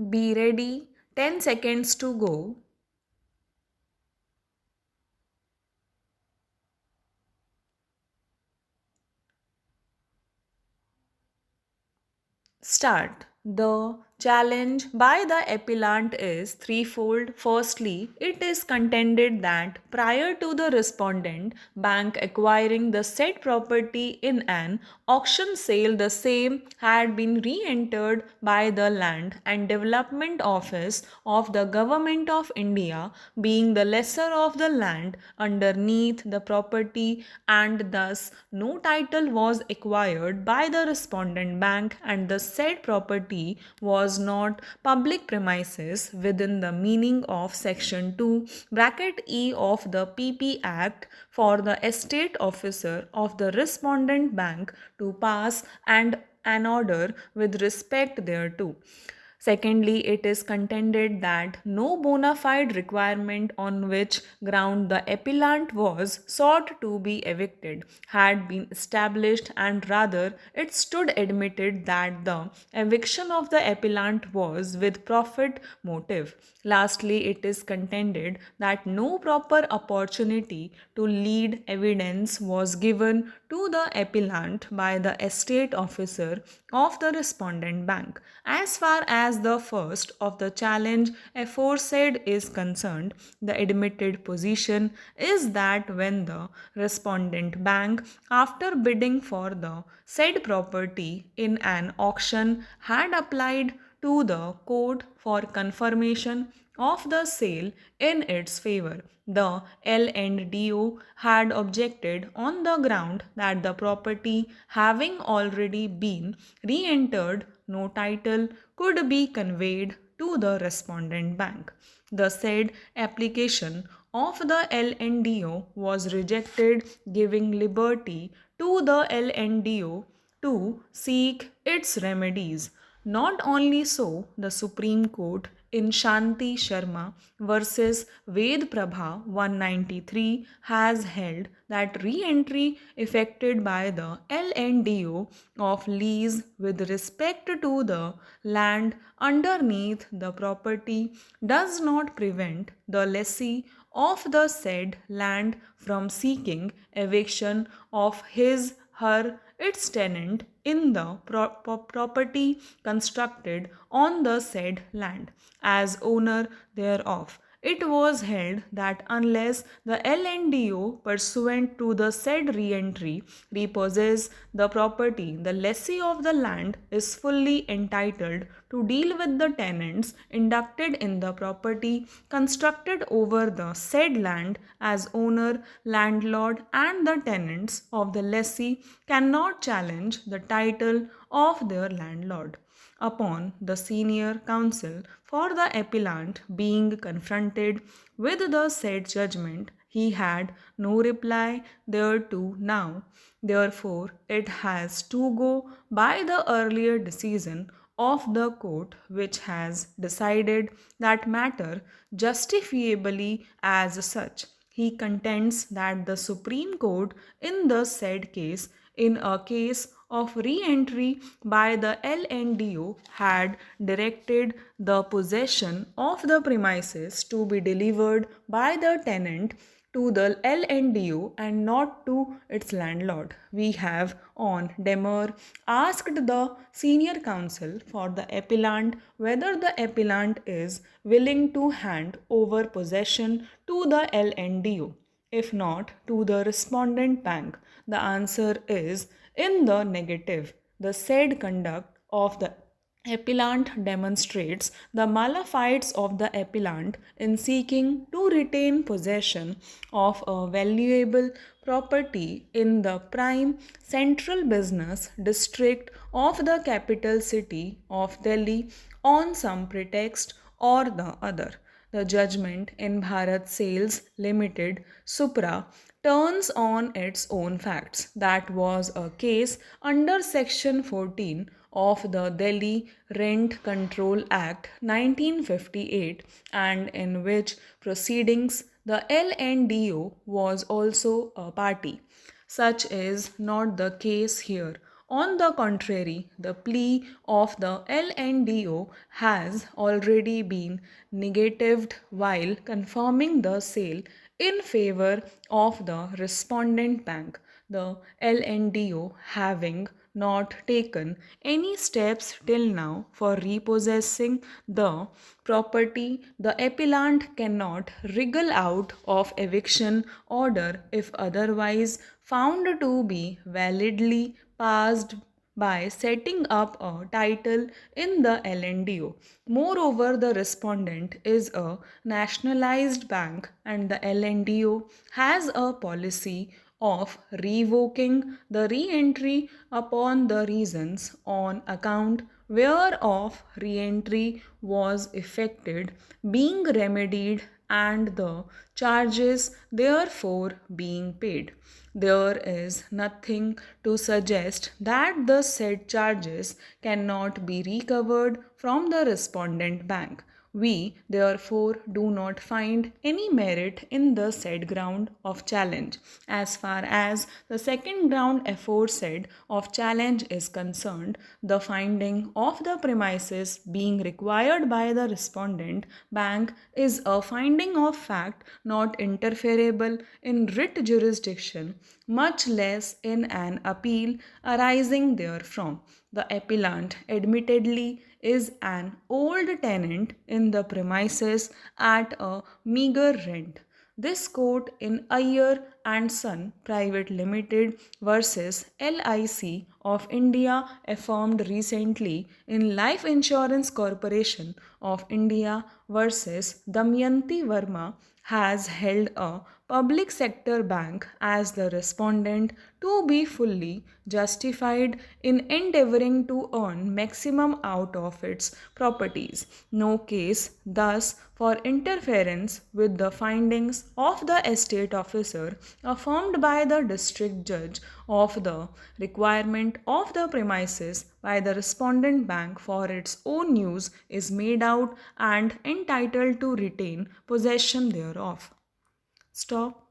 Be ready. 10 seconds to go. Start. The challenge by the appellant is threefold. Firstly, it is contended that prior to the respondent bank acquiring the said property in an auction sale, the same had been re-entered by the Land and Development Office of the Government of India, being the lessor of the land underneath the property, and thus no title was acquired by the respondent bank, and the said property was not public premises within the meaning of section 2 bracket E of the PP Act, for the estate officer of the respondent bank to pass and an order with respect thereto. Secondly, it is contended that no bona fide requirement on which ground the appellant was sought to be evicted had been established, and rather it stood admitted that the eviction of the appellant was with profit motive. Lastly, it is contended that no proper opportunity to lead evidence was given to the appellant by the estate officer of the respondent bank. As far as the first of the challenge aforesaid is concerned, the admitted position is that when the respondent bank, after bidding for the said property in an auction, had applied to the court for confirmation of the sale in its favor, the L&DO had objected on the ground that the property having already been re-entered, no title could be conveyed to the respondent bank. The said application of the L&DO was rejected, giving liberty to the L&DO to seek its remedies. Not only so, the Supreme Court in Shanti Sharma versus Ved Prabha 193 has held that re-entry effected by the LNDO of lease with respect to the land underneath the property does not prevent the lessee of the said land from seeking eviction of his her its tenant in the property constructed on the said land as owner thereof. It was held that unless the LNDO, pursuant to the said re-entry, repossess the property, the lessee of the land is fully entitled to deal with the tenants inducted in the property constructed over the said land as owner, landlord, and the tenants of the lessee cannot challenge the title of their landlord. Upon the senior counsel for the appellant being confronted with the said judgment, he had no reply thereto now. Therefore, it has to go by the earlier decision of the court, which has decided that matter justifiably as such. He contends that the Supreme Court in the said case, in a case of re-entry by the LNDO, had directed the possession of the premises to be delivered by the tenant to the LNDO and not to its landlord. We have on demur asked the senior counsel for the appellant whether the appellant is willing to hand over possession to the LNDO. If not, to the respondent bank. The answer is in the negative. The said conduct of the appellant demonstrates the malafide of the appellant in seeking to retain possession of a valuable property in the prime central business district of the capital city of Delhi on some pretext or the other. The judgment in Bharat Sales Limited Supra turns on its own facts. That was a case under Section 14 of the Delhi Rent Control Act 1958, and in which proceedings the LNDO was also a party. Such is not the case here. On the contrary, the plea of the LNDO has already been negatived while confirming the sale in favor of the respondent bank. The LNDO having not taken any steps till now for repossessing the property, the appellant cannot wriggle out of eviction order if otherwise found to be validly passed by setting up a title in the LNDO. Moreover, the respondent is a nationalized bank and the LNDO has a policy of revoking the re-entry upon the reasons on account whereof re-entry was effected being remedied and the charges therefore being paid. There is nothing to suggest that the said charges cannot be recovered from the respondent bank. We therefore do not find any merit in the said ground of challenge. As far as the second ground aforesaid of challenge is concerned, the finding of the premises being required by the respondent bank is a finding of fact not interferable in writ jurisdiction, much less in an appeal arising therefrom. The appellant admittedly is an old tenant in the premises at a meager rent. This court in Iyer and Son Private Limited versus LIC of India affirmed recently in Life Insurance Corporation of India versus Damayanti Verma has held a public sector bank as the respondent to be fully justified in endeavoring to earn maximum out of its properties. No case thus for interference with the findings of the estate officer affirmed by the district judge of the requirement of the premises by the respondent bank for its own use is made out and entitled to retain possession thereof. Stop.